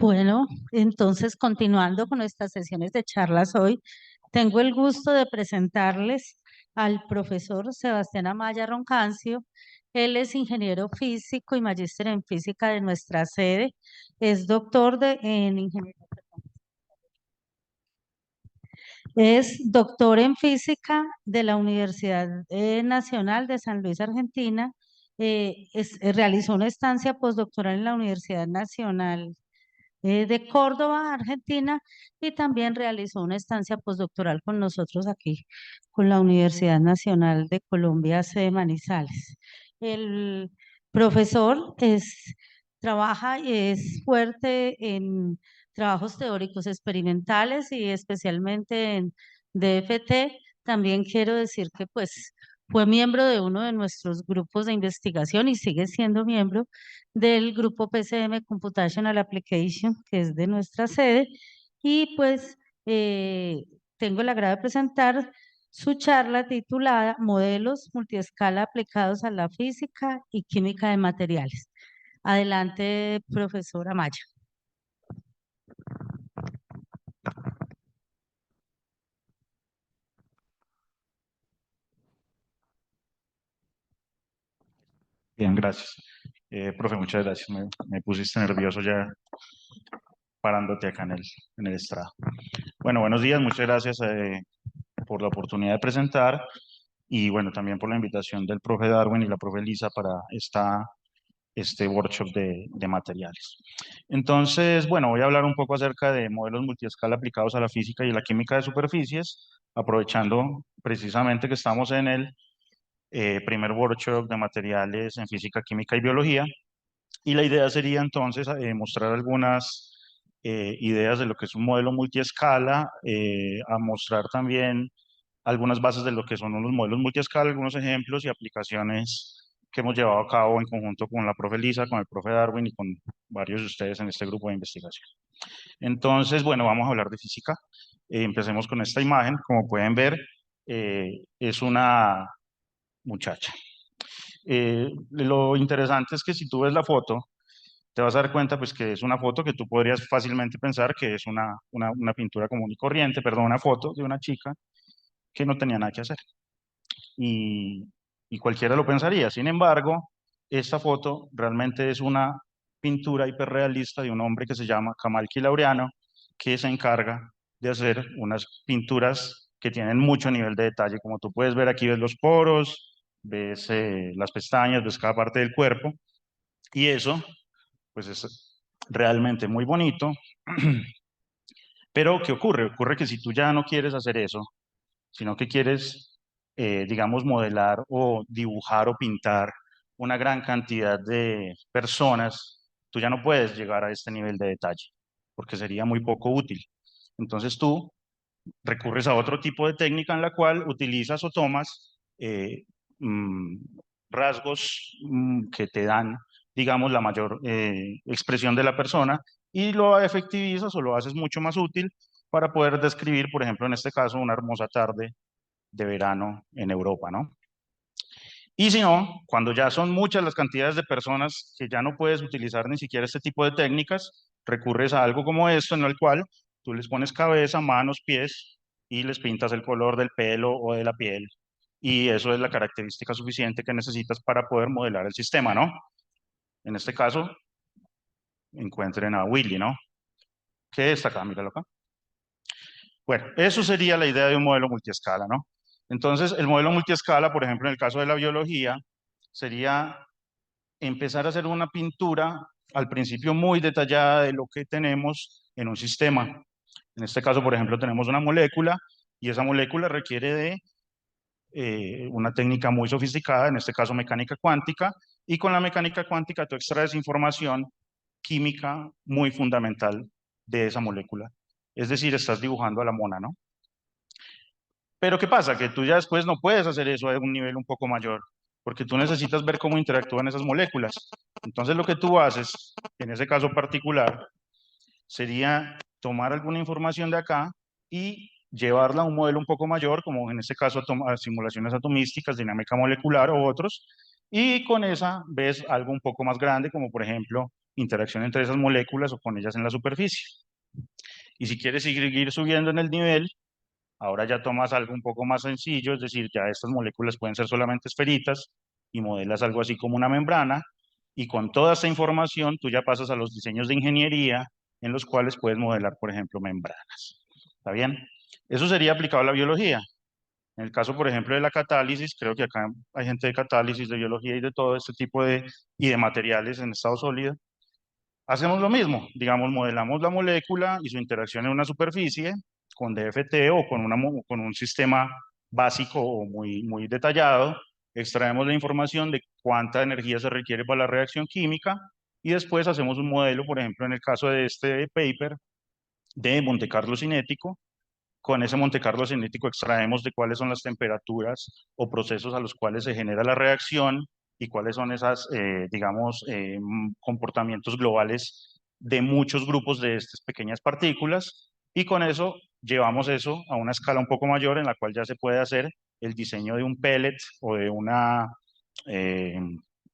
Bueno, entonces continuando con nuestras sesiones de charlas hoy, tengo el gusto de presentarles al profesor Sebastián Amaya Roncancio. Él es ingeniero físico y magíster en física de nuestra sede. Es en ingeniería. Es doctor en física de la Universidad Nacional de San Luis, Argentina. Realizó una estancia postdoctoral en la Universidad Nacional de Córdoba, Argentina, y también realizó una estancia postdoctoral con nosotros aquí, con la Universidad Nacional de Colombia, sede Manizales. El profesor trabaja y es fuerte en trabajos teóricos experimentales y especialmente en DFT. También quiero decir que pues fue miembro de uno de nuestros grupos de investigación y sigue siendo miembro del grupo PCM Computational Application, que es de nuestra sede, y pues tengo el agrado de presentar su charla titulada Modelos multiescala aplicados a la física y química de materiales. Adelante, profesora Maya. Bien, gracias. Profe, muchas gracias. Me pusiste nervioso ya parándote acá en el estrado. Bueno, buenos días, muchas gracias por la oportunidad de presentar y bueno, también por la invitación del profe Darwin y la profe Lisa para este workshop de materiales. Entonces, bueno, voy a hablar un poco acerca de modelos multiescala aplicados a la física y la química de superficies, aprovechando precisamente que estamos en el primer workshop de materiales en física, química y biología. Y la idea sería entonces mostrar algunas ideas de lo que es un modelo multiescala, a mostrar también algunas bases de lo que son los modelos multiescala, algunos ejemplos y aplicaciones que hemos llevado a cabo en conjunto con la profe Lisa, con el profe Darwin y con varios de ustedes en este grupo de investigación. Entonces, bueno, vamos a hablar de física. Empecemos con esta imagen. Como pueden ver, es una muchacha. Lo interesante es que si tú ves la foto, te vas a dar cuenta pues que es una foto que tú podrías fácilmente pensar que es una pintura común y corriente, perdón, una foto de una chica que no tenía nada que hacer. Y, y cualquiera lo pensaría. Sin embargo, esta foto realmente es una pintura hiperrealista de un hombre que se llama Kamal Laureano, que se encarga de hacer unas pinturas que tienen mucho nivel de detalle. Como tú puedes ver aquí, ves los poros, ves las pestañas, ves cada parte del cuerpo. Y eso pues es realmente muy bonito. Pero ¿qué ocurre? Ocurre que si tú ya no quieres hacer eso, sino que quieres, digamos, modelar o dibujar o pintar una gran cantidad de personas, tú ya no puedes llegar a este nivel de detalle, porque sería muy poco útil. Entonces tú recurres a otro tipo de técnica en la cual utilizas o tomas mm, rasgos que te dan, digamos, la mayor expresión de la persona y lo efectivizas o lo haces mucho más útil para poder describir, por ejemplo, en este caso, una hermosa tarde de verano en Europa, ¿no? Y si no, cuando ya son muchas las cantidades de personas que ya no puedes utilizar ni siquiera este tipo de técnicas, recurres a algo como esto en el cual tú les pones cabeza, manos, pies y les pintas el color del pelo o de la piel. Y eso es la característica suficiente que necesitas para poder modelar el sistema, ¿no? En este caso, encuentren a Willy, ¿no? Que está acá, míralo acá. Bueno, eso sería la idea de un modelo multiescala, ¿no? Entonces, el modelo multiescala, por ejemplo, en el caso de la biología, sería empezar a hacer una pintura al principio muy detallada de lo que tenemos en un sistema. En este caso, por ejemplo, tenemos una molécula y esa molécula requiere de una técnica muy sofisticada, en este caso mecánica cuántica, y con la mecánica cuántica tú extraes información química muy fundamental de esa molécula. Es decir, estás dibujando a la mona, ¿no? Pero ¿qué pasa? Que tú ya después no puedes hacer eso a un nivel un poco mayor, porque tú necesitas ver cómo interactúan esas moléculas. Entonces lo que tú haces, en ese caso particular, sería tomar alguna información de acá y llevarla a un modelo un poco mayor, como en este caso a simulaciones atomísticas, dinámica molecular o otros, y con esa ves algo un poco más grande, como por ejemplo interacción entre esas moléculas o con ellas en la superficie. Y si quieres seguir subiendo en el nivel, ahora ya tomas algo un poco más sencillo, es decir, ya estas moléculas pueden ser solamente esferitas y modelas algo así como una membrana, y con toda esta información tú ya pasas a los diseños de ingeniería en los cuales puedes modelar, por ejemplo, membranas. ¿Está bien? Eso sería aplicado a la biología. En el caso, por ejemplo, de la catálisis, creo que acá hay gente de catálisis, de biología y de todo este tipo y de materiales en estado sólido. Hacemos lo mismo, digamos, modelamos la molécula y su interacción en una superficie con DFT o con un sistema básico o muy detallado. Extraemos la información de cuánta energía se requiere para la reacción química y después hacemos un modelo, por ejemplo, en el caso de este paper, de Monte Carlo cinético. Con ese Monte Carlo cinético extraemos de cuáles son las temperaturas o procesos a los cuales se genera la reacción y cuáles son esas, digamos, comportamientos globales de muchos grupos de estas pequeñas partículas. Y con eso llevamos eso a una escala un poco mayor en la cual ya se puede hacer el diseño de un pellet o eh,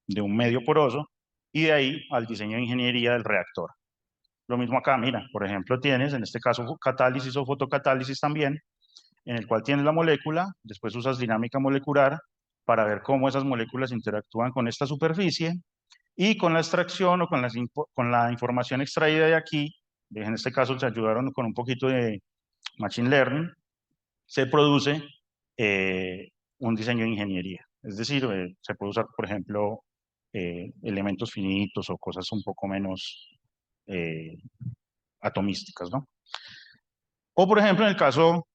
de un medio poroso y de ahí al diseño de ingeniería del reactor. Lo mismo acá, mira, por ejemplo, tienes en este caso catálisis o fotocatálisis también, en el cual tienes la molécula, después usas dinámica molecular para ver cómo esas moléculas interactúan con esta superficie y con la extracción o con la información extraída de aquí, en este caso se ayudaron con un poquito de Machine Learning, se produce un diseño de ingeniería. Es decir, se puede usar, por ejemplo, elementos finitos o cosas un poco menos eh, atomísticas, ¿no? O, por ejemplo, en el caso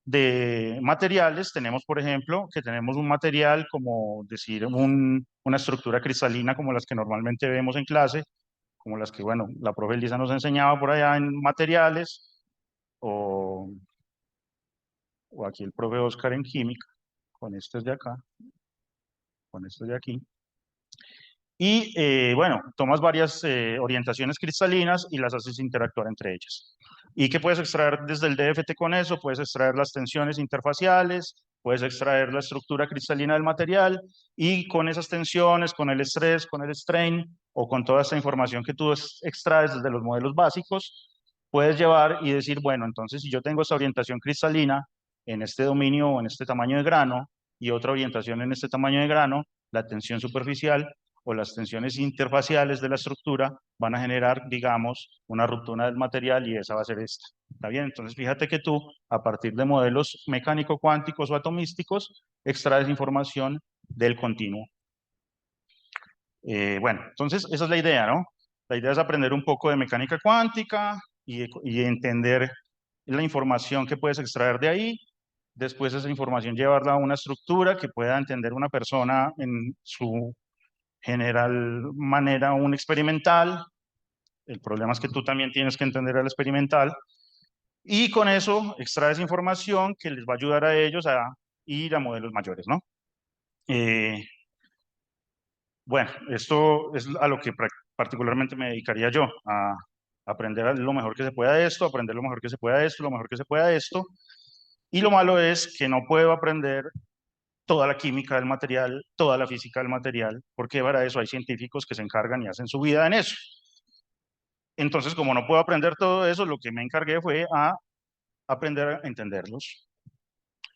de materiales, tenemos, por ejemplo, que tenemos un material como decir una estructura cristalina como las que normalmente vemos en clase, como las que, bueno, la profe Elisa nos enseñaba por allá en materiales, o, o aquí el profe Oscar en química, con estos de acá, con estos de aquí. Y bueno, tomas varias orientaciones cristalinas y las haces interactuar entre ellas. ¿Y qué puedes extraer desde el DFT con eso? Puedes extraer las tensiones interfaciales, puedes extraer la estructura cristalina del material y con esas tensiones, con el estrés, con el strain o con toda esta información que tú extraes desde los modelos básicos, puedes llevar y decir, bueno, entonces si yo tengo esta orientación cristalina en este dominio o en este tamaño de grano y otra orientación en este tamaño de grano, la tensión superficial o las tensiones interfaciales de la estructura van a generar, digamos, una ruptura del material y esa va a ser esta. ¿Está bien? Entonces, fíjate que tú, a partir de modelos mecánico-cuánticos o atomísticos, extraes información del continuo. Bueno, entonces, esa es la idea, ¿no? La idea es aprender un poco de mecánica cuántica y entender la información que puedes extraer de ahí. Después esa información llevarla a una estructura que pueda entender una persona en su general manera un experimental. El problema es que tú también tienes que entender el experimental. Y con eso extraes información que les va a ayudar a ellos a ir a modelos mayores, ¿no? Eh, bueno, esto es a lo que particularmente me dedicaría yo, a aprender lo mejor que se pueda de esto, aprender lo mejor que se pueda de esto, lo mejor que se pueda de esto. Y lo malo es que no puedo aprender toda la química del material, toda la física del material, porque para eso hay científicos que se encargan y hacen su vida en eso. Entonces, como no puedo aprender todo eso, lo que me encargué fue a aprender a entenderlos.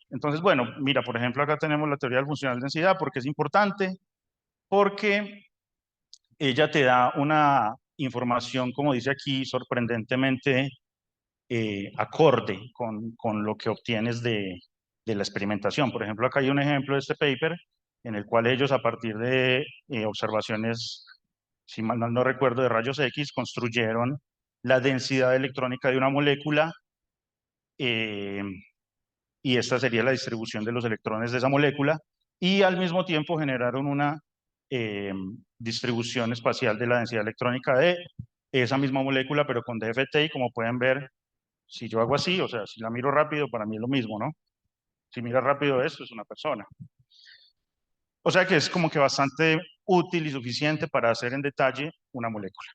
Entonces, bueno, mira, por ejemplo, acá tenemos la teoría del funcional densidad, porque es importante, porque ella te da una información, como dice aquí, sorprendentemente acorde con lo que obtienes de la experimentación. Por ejemplo, acá hay un ejemplo de este paper en el cual ellos, a partir de observaciones, si mal no recuerdo, de rayos X, construyeron la densidad electrónica de una molécula eh, y esta sería la distribución de los electrones de esa molécula y al mismo tiempo generaron una eh, distribución espacial de la densidad electrónica de esa misma molécula, pero con DFT y como pueden ver, si yo hago así, o sea, si la miro rápido, para mí es lo mismo, ¿no? Si mira rápido esto, es una persona. O sea que es como que bastante útil y suficiente para hacer en detalle una molécula.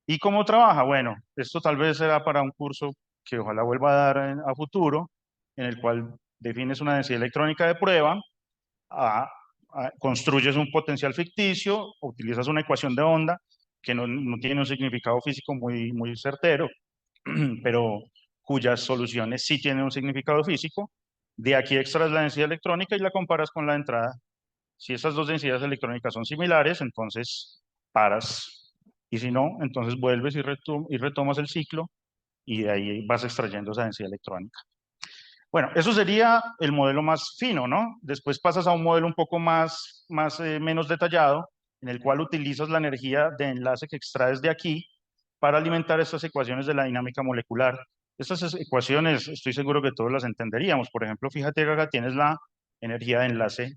¿Y cómo trabaja? Bueno, esto tal vez será para un curso que ojalá vuelva a dar a futuro, en el cual defines una densidad electrónica de prueba, construyes un potencial ficticio, utilizas una ecuación de onda que no tiene un significado físico muy certero, pero cuyas soluciones sí tienen un significado físico. De aquí extraes la densidad electrónica y la comparas con la de entrada. Si esas dos densidades electrónicas son similares, entonces paras. Y si no, entonces vuelves y retomas el ciclo y de ahí vas extrayendo esa densidad electrónica. Bueno, eso sería el modelo más fino, ¿no? Después pasas a un modelo un poco menos detallado, en el cual utilizas la energía de enlace que extraes de aquí para alimentar estas ecuaciones de la dinámica molecular. Estas ecuaciones estoy seguro que todos las entenderíamos. Por ejemplo, fíjate que acá tienes la energía de enlace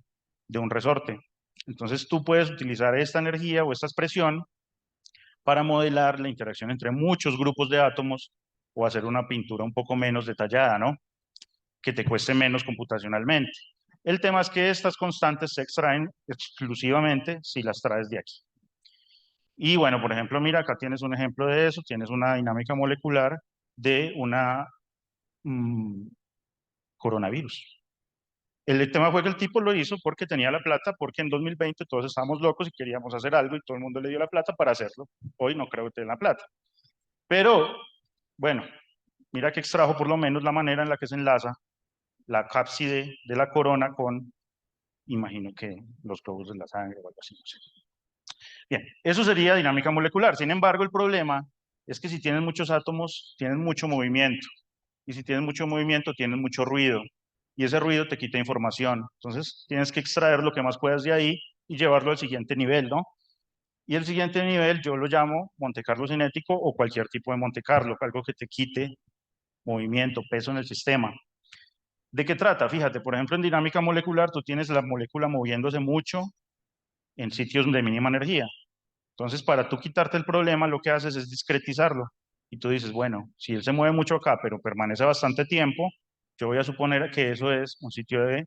de un resorte. Entonces tú puedes utilizar esta energía o esta expresión para modelar la interacción entre muchos grupos de átomos o hacer una pintura un poco menos detallada, ¿no? Que te cueste menos computacionalmente. El tema es que estas constantes se extraen exclusivamente si las traes de aquí. Y bueno, por ejemplo, mira, acá tienes un ejemplo de eso, tienes una dinámica molecular de una coronavirus. El tema fue que el tipo lo hizo porque tenía la plata, porque en 2020 todos estábamos locos y queríamos hacer algo y todo el mundo le dio la plata para hacerlo. Hoy no creo que te den la plata. Pero, bueno, mira que extrajo por lo menos la manera en la que se enlaza la cápside de la corona con, imagino que los globos de la sangre o algo así, no sé. Bien, eso sería dinámica molecular. Sin embargo, el problema es que si tienes muchos átomos, tienes mucho movimiento. Y si tienes mucho movimiento, tienes mucho ruido. Y ese ruido te quita información. Entonces, tienes que extraer lo que más puedas de ahí y llevarlo al siguiente nivel, ¿no? Y el siguiente nivel yo lo llamo Monte Carlo cinético o cualquier tipo de Monte Carlo, algo que te quite movimiento, peso en el sistema. ¿De qué trata? Fíjate, por ejemplo, en dinámica molecular tú tienes la molécula moviéndose mucho en sitios de mínima energía. Entonces, para tú quitarte el problema, lo que haces es discretizarlo. Y tú dices, bueno, si él se mueve mucho acá, pero permanece bastante tiempo, yo voy a suponer que eso es un sitio en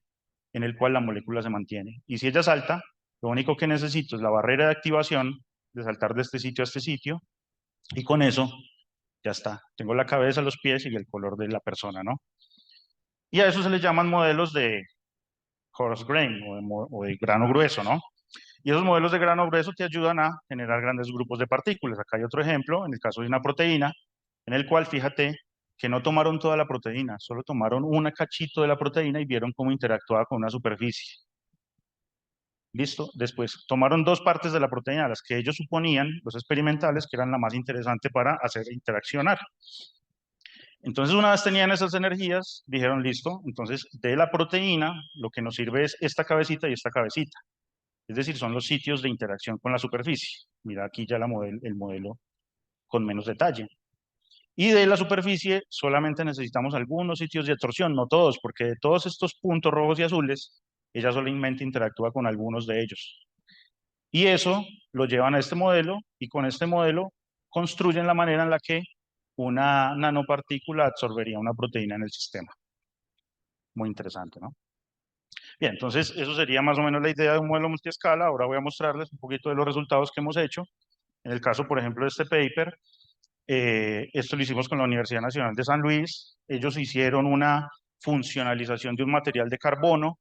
el cual la molécula se mantiene. Y si ella salta, lo único que necesito es la barrera de activación de saltar de este sitio a este sitio, y con eso ya está. Tengo la cabeza, los pies y el color de la persona, ¿no? Y a eso se le llaman modelos de coarse grain o de grano grueso, ¿no? Y esos modelos de grano grueso te ayudan a generar grandes grupos de partículas. Acá hay otro ejemplo, en el caso de una proteína, en el cual fíjate que no tomaron toda la proteína, solo tomaron un cachito de la proteína y vieron cómo interactuaba con una superficie. ¿Listo? Después tomaron dos partes de la proteína, las que ellos suponían, los experimentales, que eran la más interesante para hacer interaccionar. Entonces, una vez tenían esas energías, dijeron, listo, entonces de la proteína lo que nos sirve es esta cabecita y esta cabecita. Es decir, son los sitios de interacción con la superficie. Mira aquí ya el modelo con menos detalle. Y de la superficie solamente necesitamos algunos sitios de absorción, no todos, porque de todos estos puntos rojos y azules, ella solamente interactúa con algunos de ellos. Y eso lo llevan a este modelo y con este modelo construyen la manera en la que una nanopartícula absorbería una proteína en el sistema. Muy interesante, ¿no? Bien, entonces eso sería más o menos la idea de un modelo multiescala. Ahora voy a mostrarles un poquito de los resultados que hemos hecho. En el caso, por ejemplo, de este paper, esto lo hicimos con la Universidad Nacional de San Luis. Ellos hicieron una funcionalización de un material de carbono.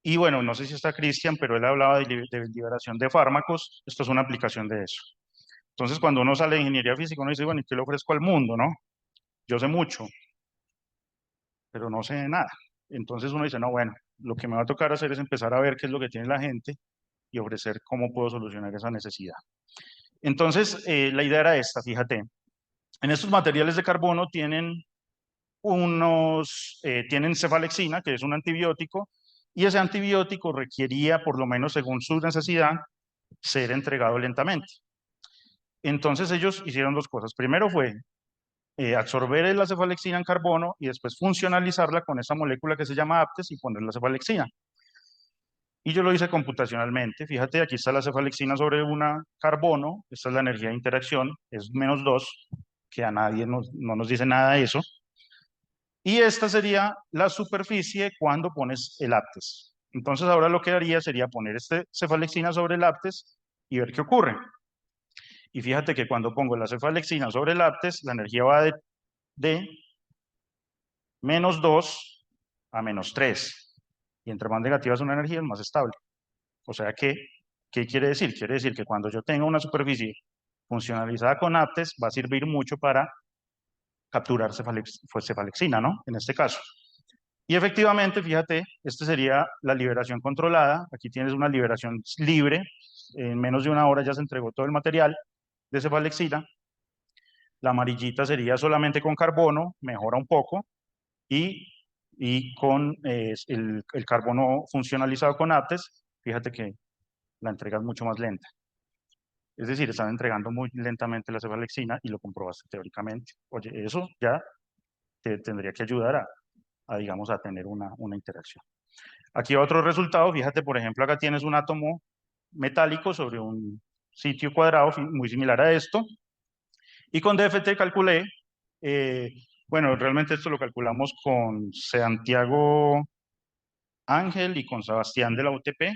Y bueno, no sé si está Cristian, pero él hablaba de liberación de fármacos. Esto es una aplicación de eso. Entonces, cuando uno sale de ingeniería física, uno dice, bueno, ¿y qué le ofrezco al mundo, no? Yo sé mucho, pero no sé nada. Entonces uno dice, no, bueno, lo que me va a tocar hacer es empezar a ver qué es lo que tiene la gente y ofrecer cómo puedo solucionar esa necesidad. Entonces, la idea era esta, fíjate. En estos materiales de carbono tienen cefalexina, que es un antibiótico, y ese antibiótico requería, por lo menos según su necesidad, ser entregado lentamente. Entonces ellos hicieron dos cosas. Primero fue absorber la cefalexina en carbono y después funcionalizarla con esa molécula que se llama APTES y poner la cefalexina. Y yo lo hice computacionalmente. Fíjate, aquí está la cefalexina sobre una carbono, esta es la energía de interacción, es -2, que a nadie no nos dice nada de eso. Y esta sería la superficie cuando pones el APTES. Entonces ahora lo que haría sería poner este cefalexina sobre el APTES y ver qué ocurre. Y fíjate que cuando pongo la cefalexina sobre el APTES, la energía va de -2 a -3. Y entre más negativa es una energía, es más estable. O sea que, ¿qué quiere decir? Quiere decir que cuando yo tenga una superficie funcionalizada con APTES va a servir mucho para capturar cefalexina, ¿no? En este caso. Y efectivamente, fíjate, esta sería la liberación controlada. Aquí tienes una liberación libre. En menos de una hora ya se entregó todo el material de cefalexina. La amarillita sería solamente con carbono, mejora un poco. Y con el carbono funcionalizado con APTES, fíjate que la entrega es mucho más lenta. Es decir, están entregando muy lentamente la cefalexina y lo comprobaste teóricamente. Oye, eso ya te tendría que ayudar digamos, a tener una interacción. Aquí otro resultado, fíjate, por ejemplo, acá tienes un átomo metálico sobre un sitio cuadrado muy similar a esto, y con DFT calculé, eh, bueno, realmente esto lo calculamos con Santiago Ángel y con Sebastián de la UTP,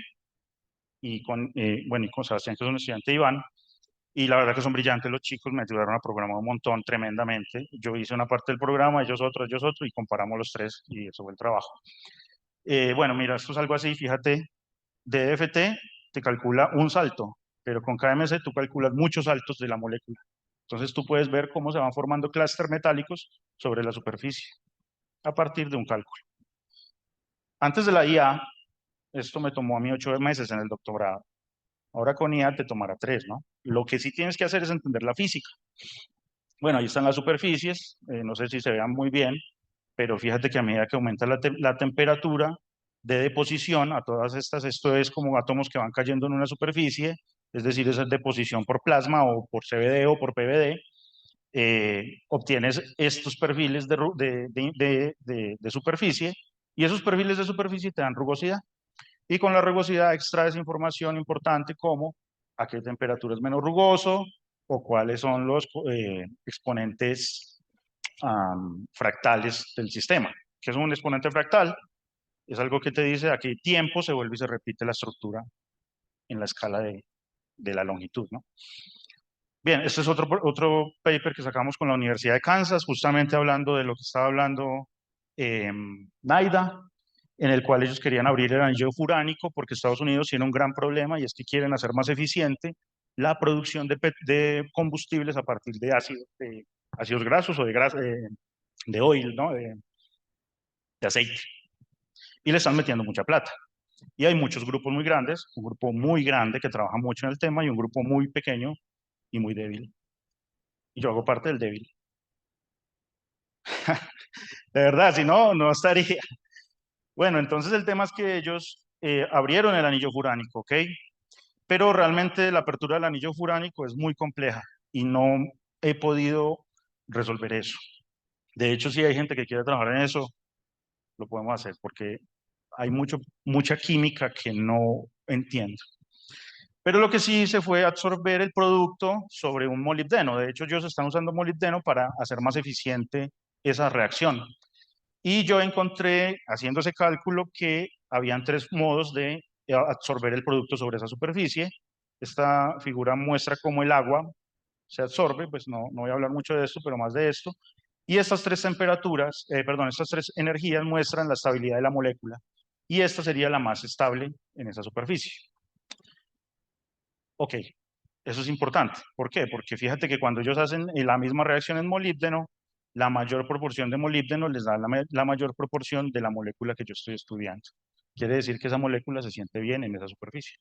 y con Sebastián, que es un estudiante de Iván, y la verdad que son brillantes los chicos, me ayudaron a programar un montón, tremendamente. Yo hice una parte del programa, ellos otro, y comparamos los tres, y eso fue el trabajo. Bueno, mira, esto es algo así, fíjate, DFT te calcula un salto, pero con KMS tú calculas muchos saltos de la molécula. Entonces tú puedes ver cómo se van formando clústeres metálicos sobre la superficie a partir de un cálculo. Antes de la IA, esto me tomó a mí 8 meses en el doctorado. Ahora con IA te tomará 3, ¿no? Lo que sí tienes que hacer es entender la física. Bueno, ahí están las superficies, no sé si se vean muy bien, pero fíjate que a medida que aumenta la temperatura de deposición a todas estas, esto es como átomos que van cayendo en una superficie, es decir, esa es deposición por plasma o por CVD o por PVD, obtienes estos perfiles de superficie, y esos perfiles de superficie te dan rugosidad. Y con la rugosidad extraes información importante como a qué temperatura es menos rugoso o cuáles son los exponentes fractales del sistema. ¿Qué es un exponente fractal? Es algo que te dice a qué tiempo se vuelve y se repite la estructura en la escala de la longitud, ¿no? Bien, este es otro paper que sacamos con la Universidad de Kansas, justamente hablando de lo que estaba hablando Naida, en el cual ellos querían abrir el anillo furánico porque Estados Unidos tiene un gran problema, y es que quieren hacer más eficiente la producción de combustibles a partir de ácidos grasos o de oil, ¿no? De aceite. Y le están metiendo mucha plata. Y hay muchos grupos muy grandes, un grupo muy grande que trabaja mucho en el tema y un grupo muy pequeño y muy débil. Y yo hago parte del débil. De verdad, si no, no estaría. Bueno, entonces el tema es que ellos abrieron el anillo furánico, ¿ok? Pero realmente la apertura del anillo furánico es muy compleja y no he podido resolver eso. De hecho, si hay gente que quiere trabajar en eso, lo podemos hacer porque hay mucha química que no entiendo. Pero lo que sí hice fue absorber el producto sobre un molibdeno. De hecho, ellos están usando molibdeno para hacer más eficiente esa reacción. Y yo encontré, haciendo ese cálculo, que habían 3 modos de absorber el producto sobre esa superficie. Esta figura muestra cómo el agua se absorbe, pues no voy a hablar mucho de esto, pero más de esto. Y estas 3 temperaturas, perdón, estas 3 energías muestran la estabilidad de la molécula. Y esta sería la más estable en esa superficie. Ok, eso es importante. ¿Por qué? Porque fíjate que cuando ellos hacen la misma reacción en molibdeno, la mayor proporción de molibdeno les da la mayor proporción de la molécula que yo estoy estudiando. Quiere decir que esa molécula se siente bien en esa superficie.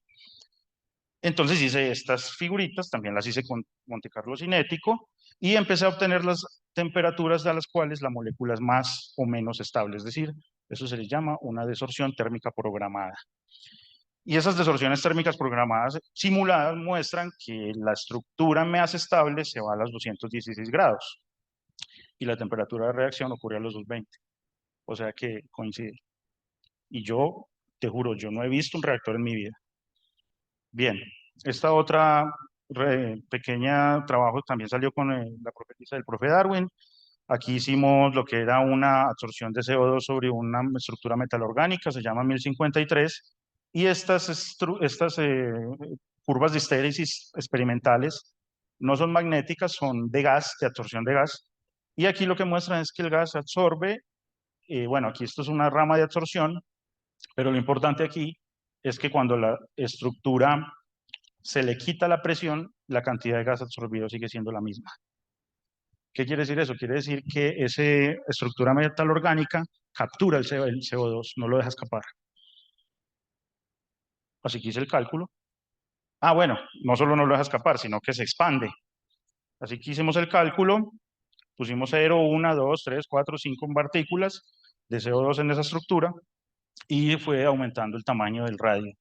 Entonces hice estas figuritas, también las hice con Monte Carlo cinético, y empecé a obtener las temperaturas a las cuales la molécula es más o menos estable. Es decir, eso se les llama una desorción térmica programada. Y esas desorciones térmicas programadas simuladas muestran que la estructura más estable se va a los 216 grados y la temperatura de reacción ocurre a los 220. O sea que coincide. Y yo, te juro, yo no he visto un reactor en mi vida. Bien, esta otra pequeña trabajo también salió con la profetisa del profe Darwin. Aquí hicimos lo que era una absorción de CO2 sobre una estructura metalorgánica, se llama 1053, y estas curvas de histéresis experimentales no son magnéticas, son de gas, de absorción de gas, y aquí lo que muestran es que el gas absorbe, bueno, aquí esto es una rama de absorción, pero lo importante aquí es que cuando la estructura se le quita la presión, la cantidad de gas absorbido sigue siendo la misma. ¿Qué quiere decir eso? Quiere decir que esa estructura metalorgánica captura el CO2, no lo deja escapar. Así que hice el cálculo. Ah, bueno, no solo no lo deja escapar, sino que se expande. Así que hicimos el cálculo, pusimos 0, 1, 2, 3, 4, 5 partículas de CO2 en esa estructura y fue aumentando el tamaño del radio.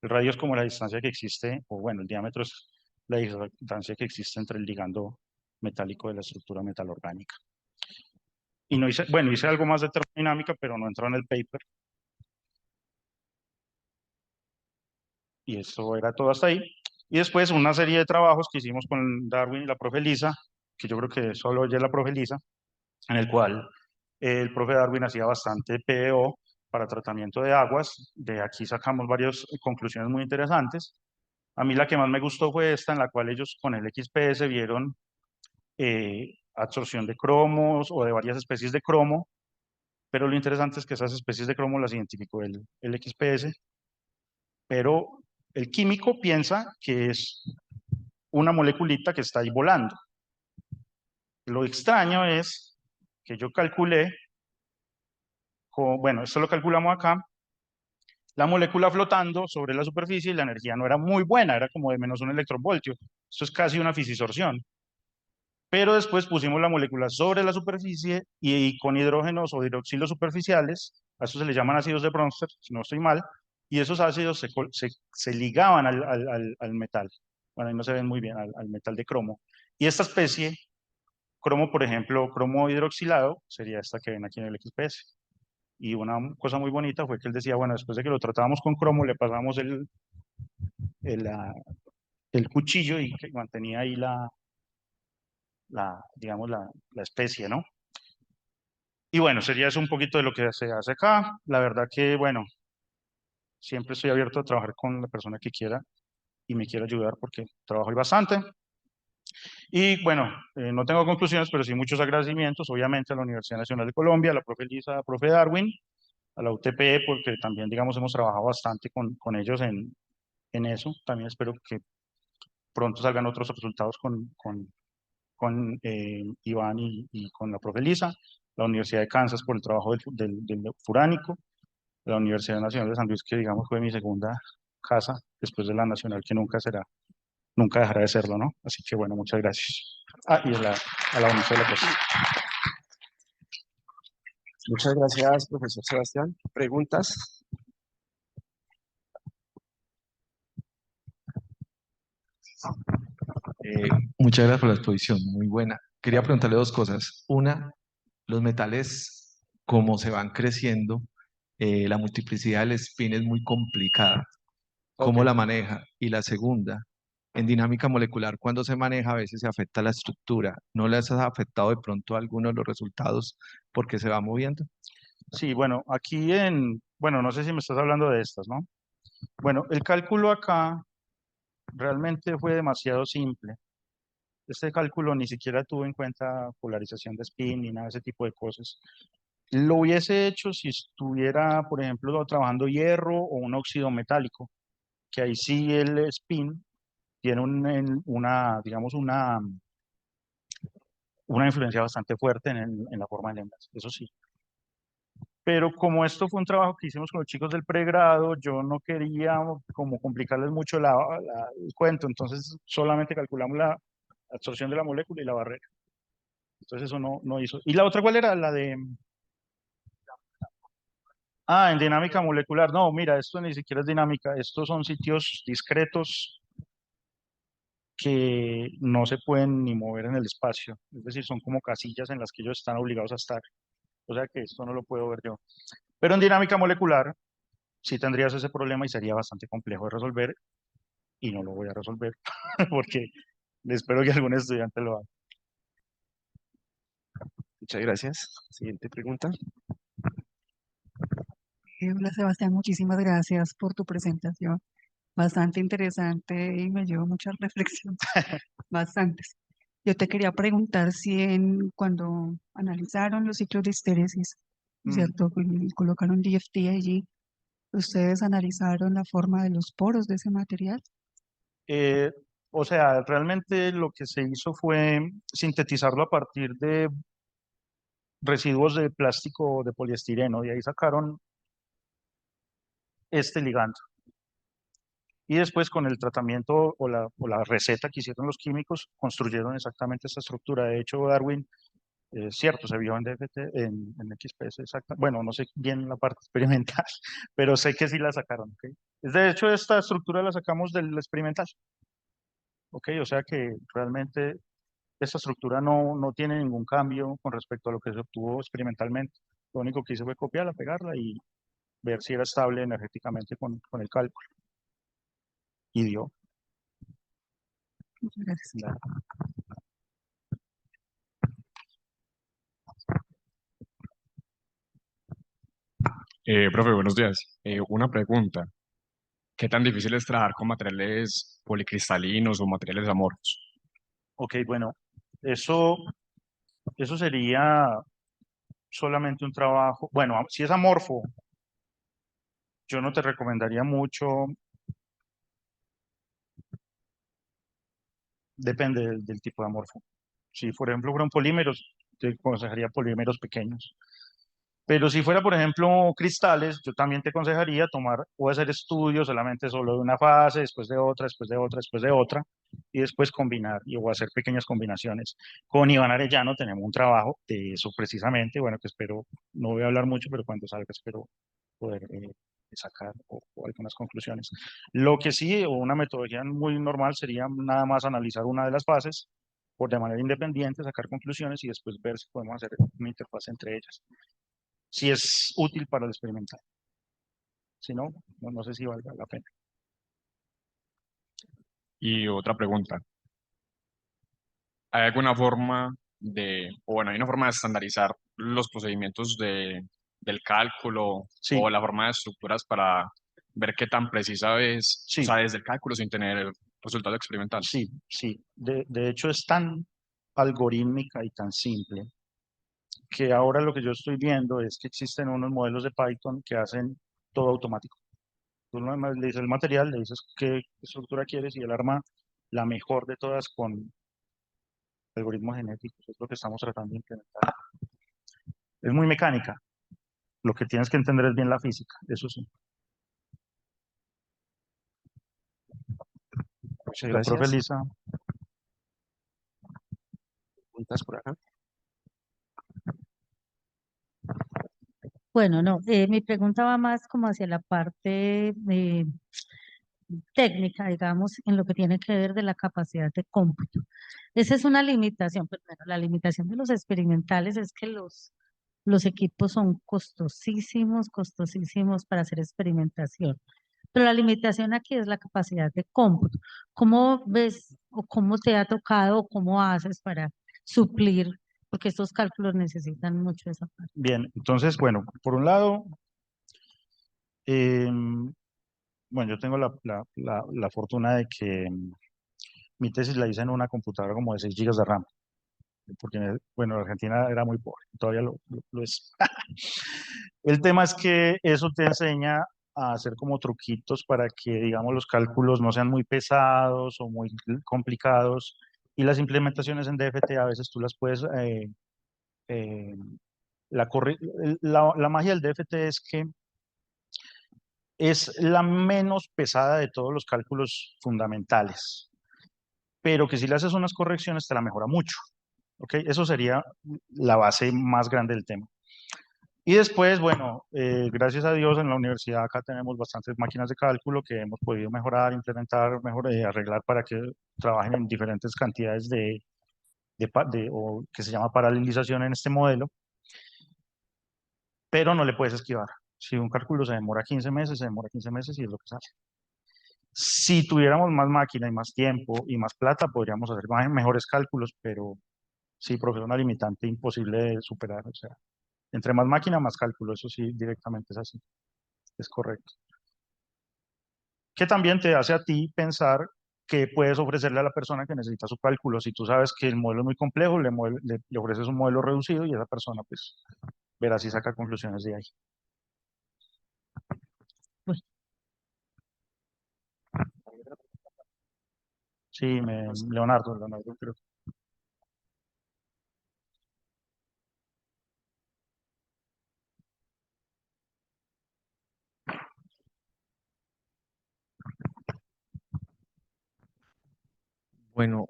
El radio es como la distancia que existe, o bueno, el diámetro es la distancia que existe entre el ligando metálico de la estructura metalorgánica. Y no hice, bueno, hice algo más de termodinámica, pero no entró en el paper. Y eso era todo hasta ahí. Y después una serie de trabajos que hicimos con Darwin y la profe Lisa, que yo creo que solo ella es la profe Lisa, en el cual el profe Darwin hacía bastante PEO para tratamiento de aguas. De aquí sacamos varias conclusiones muy interesantes. A mí la que más me gustó fue esta, en la cual ellos con el XPS vieron absorción de cromos o de varias especies de cromo, pero lo interesante es que esas especies de cromo las identificó el XPS, pero el químico piensa que es una moleculita que está ahí volando. Lo extraño es que yo calculé, bueno, esto lo calculamos acá, la molécula flotando sobre la superficie y la energía no era muy buena, era como de menos un electronvoltio. Esto es casi una fisisorción. Pero después pusimos la molécula sobre la superficie y con hidrógenos o hidroxilos superficiales, a eso se le llaman ácidos de Bronsted, si no estoy mal, y esos ácidos se ligaban al metal. Bueno, ahí no se ven muy bien, al metal de cromo. Y esta especie, cromo, por ejemplo, cromo hidroxilado, sería esta que ven aquí en el XPS. Y una cosa muy bonita fue que él decía, bueno, después de que lo tratábamos con cromo, le pasamos el, la- el cuchillo y que mantenía ahí digamos, la especie, ¿no? Y bueno, sería eso un poquito de lo que se hace acá. La verdad que, bueno, siempre estoy abierto a trabajar con la persona que quiera y me quiera ayudar porque trabajo ahí bastante. Y bueno, no tengo conclusiones, pero sí muchos agradecimientos, obviamente, a la Universidad Nacional de Colombia, a la profe Lisa, a la profe Darwin, a la UTP, porque también, digamos, hemos trabajado bastante con ellos en eso. También espero que pronto salgan otros resultados con Iván y con la profe Lisa, la Universidad de Kansas por el trabajo del furánico, la Universidad Nacional de San Luis, que digamos fue mi segunda casa después de la Nacional, que nunca dejará de serlo, ¿no? Así que bueno, muchas gracias. Ah, y a la Universidad de la Costa. Muchas gracias, profesor Sebastián. ¿Preguntas? Muchas gracias por la exposición, muy buena. Quería preguntarle dos cosas. Una, los metales, como se van creciendo, la multiplicidad del spin es muy complicada. ¿Cómo Ok. la maneja? Y la segunda, en dinámica molecular, cuando se maneja, a veces se afecta la estructura. ¿No les ha afectado de pronto alguno de los resultados porque se va moviendo? Sí, bueno, aquí bueno, no sé si me estás hablando de estas, ¿no? Bueno, el cálculo acá realmente fue demasiado simple. Este cálculo ni siquiera tuvo en cuenta polarización de spin ni nada de ese tipo de cosas. Lo hubiese hecho si estuviera, por ejemplo, trabajando hierro o un óxido metálico, que ahí sí el spin tiene digamos, una influencia bastante fuerte en la forma de enlace, eso sí. Pero como esto fue un trabajo que hicimos con los chicos del pregrado, yo no quería como complicarles mucho el cuento, entonces solamente calculamos la absorción de la molécula y la barrera. Entonces eso no hizo. ¿Y la otra cuál era? La de... Ah, en dinámica molecular. No, mira, esto ni siquiera es dinámica. Estos son sitios discretos que no se pueden ni mover en el espacio. Es decir, son como casillas en las que ellos están obligados a estar. O sea que esto no lo puedo ver yo. Pero en dinámica molecular sí tendrías ese problema y sería bastante complejo de resolver y no lo voy a resolver porque espero que algún estudiante lo haga. Muchas gracias. Siguiente pregunta. Hola Sebastián, muchísimas gracias por tu presentación. Bastante interesante y me llevó muchas reflexiones, bastantes. Yo te quería preguntar si cuando analizaron los ciclos de histéresis, ¿no es Mm, cierto? Y colocaron DFT allí, ¿ustedes analizaron la forma de los poros de ese material? eh, O sea, realmente lo que se hizo fue sintetizarlo a partir de residuos de plástico de poliestireno y ahí sacaron este ligando. Y después con el tratamiento o la receta que hicieron los químicos, construyeron exactamente esta estructura. De hecho, Darwin, cierto, se vio en DFT, en XPS, exacta. Bueno, no sé bien la parte experimental, pero sé que sí la sacaron. ¿Ok? De hecho, esta estructura la sacamos del experimental. ¿Ok? O sea que realmente esta estructura no tiene ningún cambio con respecto a lo que se obtuvo experimentalmente. Lo único que hice fue copiarla, pegarla y ver si era estable energéticamente con el cálculo. Y dio. Muchas gracias. Ya. Profe, buenos días. Una pregunta. ¿Qué tan difícil es trabajar con materiales policristalinos o materiales amorfos? Ok, bueno, eso, eso sería solamente un trabajo. Bueno, si es amorfo, yo no te recomendaría mucho, depende del tipo de amorfo. Si, por ejemplo, fueran polímeros, te aconsejaría polímeros pequeños. Pero si fuera, por ejemplo, cristales, yo también te aconsejaría tomar o hacer estudios solamente solo de una fase, después de otra, después de otra, después de otra, y después combinar o hacer pequeñas combinaciones. Con Iván Arellano tenemos un trabajo de eso precisamente, bueno, que espero, no voy a hablar mucho, pero cuando salga espero poder sacar o algunas conclusiones. Lo que sí, o una metodología muy normal sería nada más analizar una de las fases por de manera independiente, sacar conclusiones y después ver si podemos hacer una interfaz entre ellas si es útil para el experimental. Si no, no sé si valga la pena. Y otra pregunta. ¿Hay alguna forma o bueno, hay una forma de estandarizar los procedimientos del cálculo Sí, o la forma de estructuras para ver qué tan precisa es, o sí, sea, desde el cálculo sin tener resultados experimentales? sí, sí. De hecho, es tan algorítmica y tan simple que ahora lo que yo estoy viendo es que existen unos modelos de Python que hacen todo automático. Tú nada más le dices el material, le dices qué estructura quieres y él arma la mejor de todas con algoritmos genéticos. Es lo que estamos tratando de implementar. Es muy mecánica. Lo que tienes que entender es bien la física, eso sí. Muchas La profe gracias. Lisa, Preguntas por acá. Bueno, no, mi pregunta va más como hacia la parte técnica, digamos, en lo que tiene que ver de la capacidad de cómputo. Esa es una limitación, pero bueno, la limitación de los experimentales es que los equipos son costosísimos, costosísimos para hacer experimentación. Pero la limitación aquí es la capacidad de cómputo. ¿Cómo ves o cómo te ha tocado o cómo haces para suplir? Porque estos cálculos necesitan mucho esa parte. bien, entonces, bueno, por un lado, bueno, yo tengo la fortuna de que mi tesis la hice en una computadora como de 6 gigas de RAM, porque, bueno, Argentina era muy pobre, todavía lo es. El tema es que eso te enseña a hacer como truquitos para que, digamos, los cálculos no sean muy pesados o muy complicados y las implementaciones en DFT a veces tú las puedes... eh, la magia del DFT es que es la menos pesada de todos los cálculos fundamentales, pero que si le haces unas correcciones te la mejora mucho. ¿Ok? Eso sería la base más grande del tema. Y después, bueno, gracias a Dios en la universidad acá tenemos bastantes máquinas de cálculo que hemos podido mejorar, implementar, arreglar para que trabajen en diferentes cantidades o que se llama paralelización en este modelo, pero no le puedes esquivar. Si un cálculo se demora 15 meses, se demora 15 meses y es lo que sale. Si tuviéramos más máquina y más tiempo y más plata, podríamos hacer mejores cálculos, pero sí, profesor, una limitante imposible de superar. O sea, entre más máquina, más cálculo. Eso sí, directamente es así. Es correcto. Que también te hace a ti pensar qué puedes ofrecerle a la persona que necesita su cálculo. Si tú sabes que el modelo es muy complejo, le ofreces un modelo reducido y esa persona pues verá si saca conclusiones de ahí. Pues, Sí, Leonardo, creo. Bueno,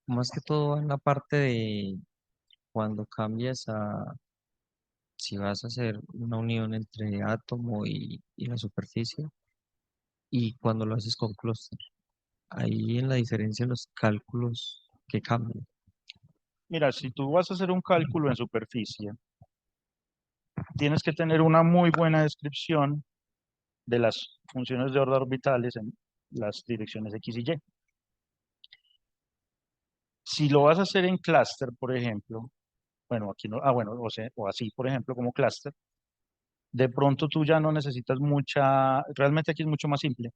más que todo en la parte de cuando cambias si vas a hacer una unión entre átomo y la superficie, y cuando lo haces con clúster, ahí en la diferencia en los cálculos que cambian. Mira, si tú vas a hacer un cálculo en superficie, tienes que tener una muy buena descripción de las funciones de orden orbitales en las direcciones X y Y. Si lo vas a hacer en clúster, por ejemplo, bueno, aquí no, bueno, o así, por ejemplo, como clúster, de pronto tú ya no necesitas realmente aquí es mucho más simple,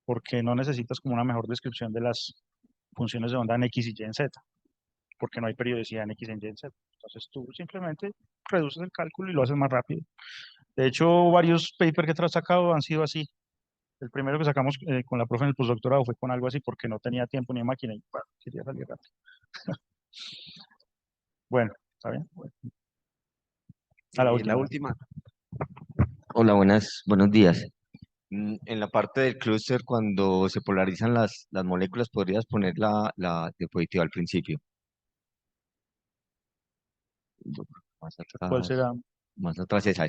porque no necesitas como una mejor descripción de las funciones de onda en X y Y en Z, porque no hay periodicidad en X y Y en Z. Entonces tú simplemente reduces el cálculo y lo haces más rápido. De hecho, varios papers que he sacado han sido así. El primero que sacamos con la profe en el postdoctorado fue con algo así porque no tenía tiempo ni máquina y quería salir rápido. Bueno, ¿está bien? Bueno, a la La última. última. Hola, buenos días. En la parte del clúster, cuando se polarizan las moléculas, ¿podrías poner la diapositiva al principio? Más ¿Cuál atrás, será? más atrás esa.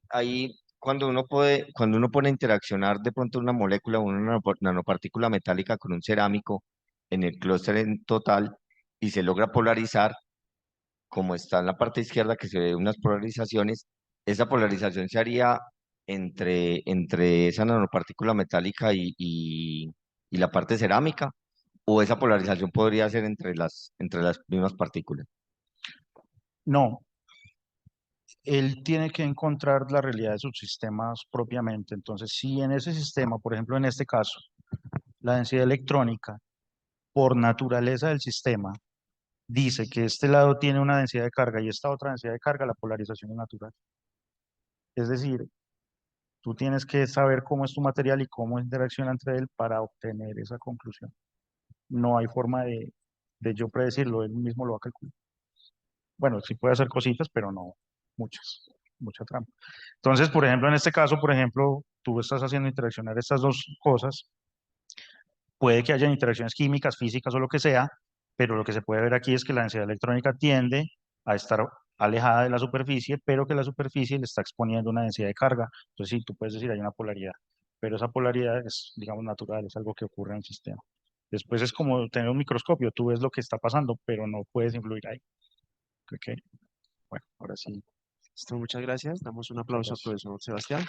Ahí, cuando uno pone a interaccionar de pronto una molécula o una nanopartícula metálica con un cerámico en el clúster en total y se logra polarizar, como está en la parte izquierda que se ve unas polarizaciones, esa polarización se haría entre esa nanopartícula metálica y la parte cerámica, o esa polarización podría ser entre las mismas partículas. No, él tiene que encontrar la realidad de sus sistemas propiamente. Entonces, si en ese sistema, por ejemplo, en este caso, la densidad electrónica, por naturaleza del sistema, dice que este lado tiene una densidad de carga y esta otra densidad de carga, la polarización es natural. Es decir, tú tienes que saber cómo es tu material y cómo interacciona entre él para obtener esa conclusión. No hay forma de yo predecirlo, él mismo lo va a calcular. Bueno, sí puede hacer cositas, pero no mucha trampa. Entonces, por ejemplo, en este caso, por ejemplo, tú estás haciendo interaccionar estas dos cosas, puede que haya interacciones químicas, físicas o lo que sea, pero lo que se puede ver aquí es que la densidad electrónica tiende a estar alejada de la superficie, pero que la superficie le está exponiendo una densidad de carga. Entonces, sí, tú puedes decir hay una polaridad, pero esa polaridad es, digamos, natural, es algo que ocurre en el sistema. Después es como tener un microscopio, tú ves lo que está pasando, pero no puedes influir ahí. ¿Ok? Bueno, ahora sí. Listo, muchas gracias. Damos un aplauso al Gracias. profesor Sebastián.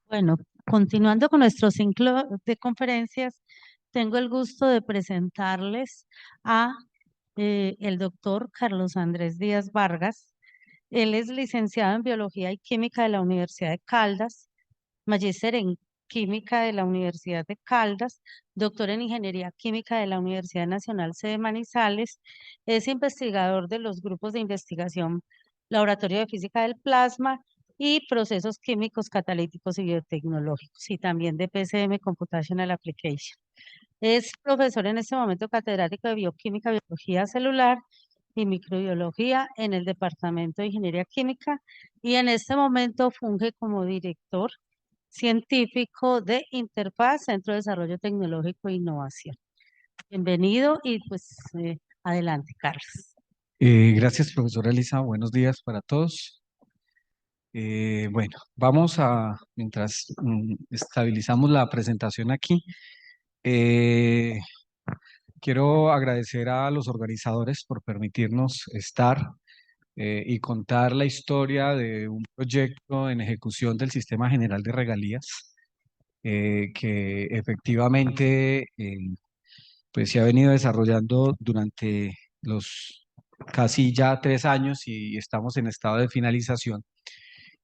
Bueno, continuando con nuestro ciclo de conferencias, tengo el gusto de presentarles a el doctor Carlos Andrés Díaz Vargas. Él es licenciado en Biología y Química de la Universidad de Caldas, magíster en Química de la Universidad de Caldas, doctor en Ingeniería Química de la Universidad Nacional Sede Manizales, es investigador de los grupos de investigación Laboratorio de Física del Plasma y Procesos Químicos Catalíticos y Biotecnológicos, y también de PCM Computational Application. Es profesor en este momento catedrático de Bioquímica, Biología Celular y Microbiología en el Departamento de Ingeniería Química y en este momento funge como director científico de Interfaz, Centro de Desarrollo Tecnológico e Innovación. Bienvenido y pues adelante, Carlos. Gracias, profesora Elisa. Buenos días para todos. Bueno, vamos mientras estabilizamos la presentación aquí, quiero agradecer a los organizadores por permitirnos estar y contar la historia de un proyecto en ejecución del Sistema General de Regalías, que efectivamente pues se ha venido desarrollando durante los casi ya 3 años y estamos en estado de finalización.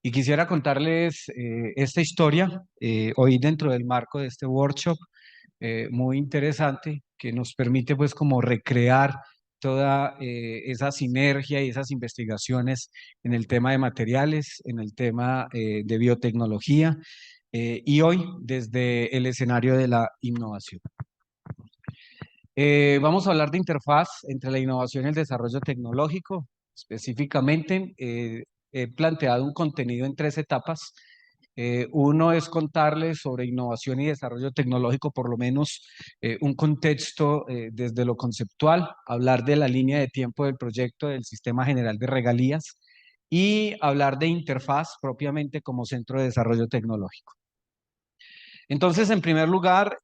Y quisiera contarles esta historia hoy dentro del marco de este workshop muy interesante que nos permite pues como recrear toda esa sinergia y esas investigaciones en el tema de materiales, en el tema de biotecnología y hoy desde el escenario de la innovación. Vamos a hablar de interfaz entre la innovación y el desarrollo tecnológico. Específicamente, he planteado un contenido en 3 etapas. Uno es contarles sobre innovación y desarrollo tecnológico, por lo menos un contexto desde lo conceptual, hablar de la línea de tiempo del proyecto del Sistema General de Regalías y hablar de interfaz propiamente como centro de desarrollo tecnológico. Entonces, en primer lugar,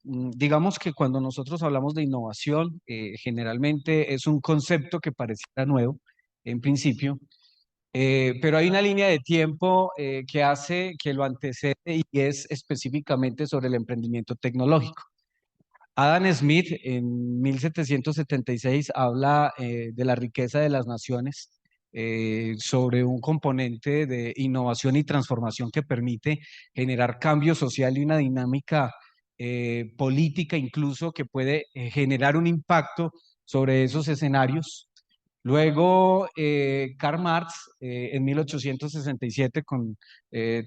digamos que cuando nosotros hablamos de innovación, generalmente es un concepto que pareciera nuevo en principio, pero hay una línea de tiempo que hace que lo antecede y es específicamente sobre el emprendimiento tecnológico. Adam Smith en 1776 habla de la riqueza de las naciones sobre un componente de innovación y transformación que permite generar cambio social y una dinámica política incluso que puede generar un impacto sobre esos escenarios. Luego, Karl Marx, en 1867, con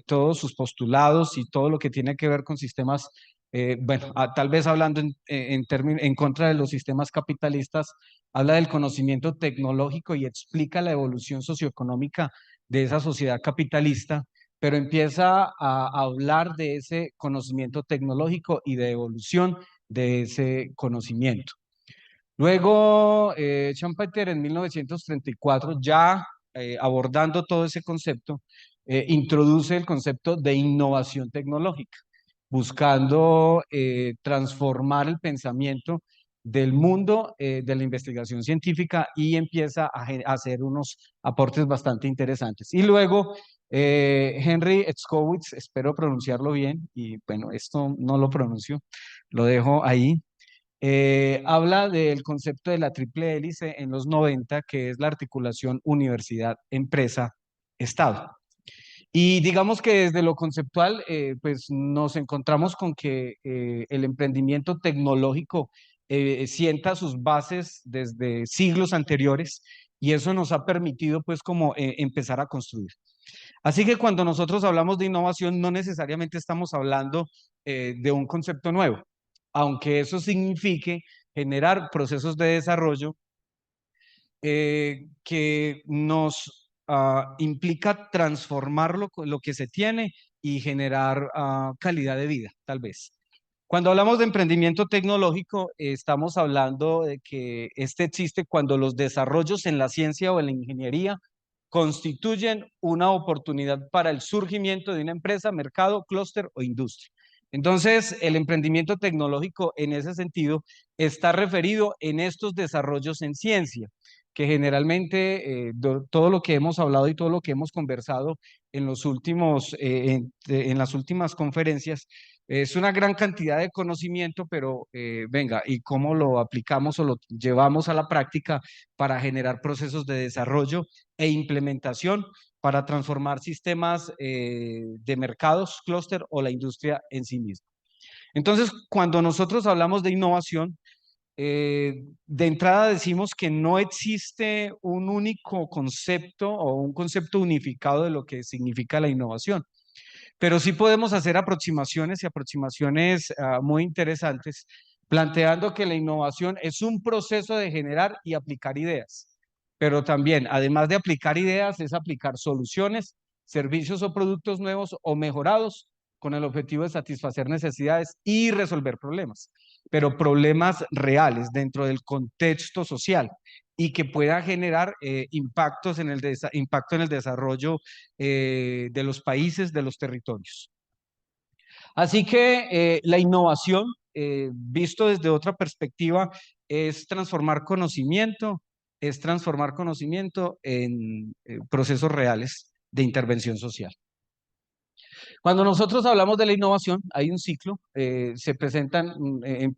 todos sus postulados y todo lo que tiene que ver con sistemas, bueno, tal vez hablando en contra de los sistemas capitalistas, habla del conocimiento tecnológico y explica la evolución socioeconómica de esa sociedad capitalista, pero empieza a hablar de ese conocimiento tecnológico y de evolución de ese conocimiento. Luego, Schumpeter en 1934, ya abordando todo ese concepto, introduce el concepto de innovación tecnológica, buscando transformar el pensamiento del mundo de la investigación científica y empieza a hacer unos aportes bastante interesantes. Y luego, Henry Schowitz, espero pronunciarlo bien, y bueno, esto no lo pronuncio, lo dejo ahí. Habla del concepto de la triple hélice en los 90, que es la articulación universidad-empresa-estado. Y digamos que desde lo conceptual, pues nos encontramos con que el emprendimiento tecnológico sienta sus bases desde siglos anteriores y eso nos ha permitido pues como empezar a construir. Así que cuando nosotros hablamos de innovación, no necesariamente estamos hablando de un concepto nuevo, aunque eso signifique generar procesos de desarrollo que nos implica transformar lo que se tiene y generar calidad de vida, tal vez. Cuando hablamos de emprendimiento tecnológico, estamos hablando de que este existe cuando los desarrollos en la ciencia o en la ingeniería constituyen una oportunidad para el surgimiento de una empresa, mercado, clúster o industria. Entonces, el emprendimiento tecnológico en ese sentido está referido en estos desarrollos en ciencia, que generalmente todo lo que hemos hablado y todo lo que hemos conversado en los últimos, en las últimas conferencias, es una gran cantidad de conocimiento, pero venga, ¿y cómo lo aplicamos o lo llevamos a la práctica para generar procesos de desarrollo e implementación para transformar sistemas de mercados, clúster o la industria en sí misma? Entonces, cuando nosotros hablamos de innovación, de entrada decimos que no existe un único concepto o un concepto unificado de lo que significa la innovación, pero sí podemos hacer aproximaciones y aproximaciones muy interesantes, planteando que la innovación es un proceso de generar y aplicar ideas, pero también, además de aplicar ideas, es aplicar soluciones, servicios o productos nuevos o mejorados con el objetivo de satisfacer necesidades y resolver problemas, pero problemas reales dentro del contexto social y que pueda generar impacto en el desarrollo de los países, de los territorios. Así que la innovación, visto desde otra perspectiva, es transformar conocimiento en procesos reales de intervención social. Cuando nosotros hablamos de la innovación, hay un ciclo, se presentan, empiezan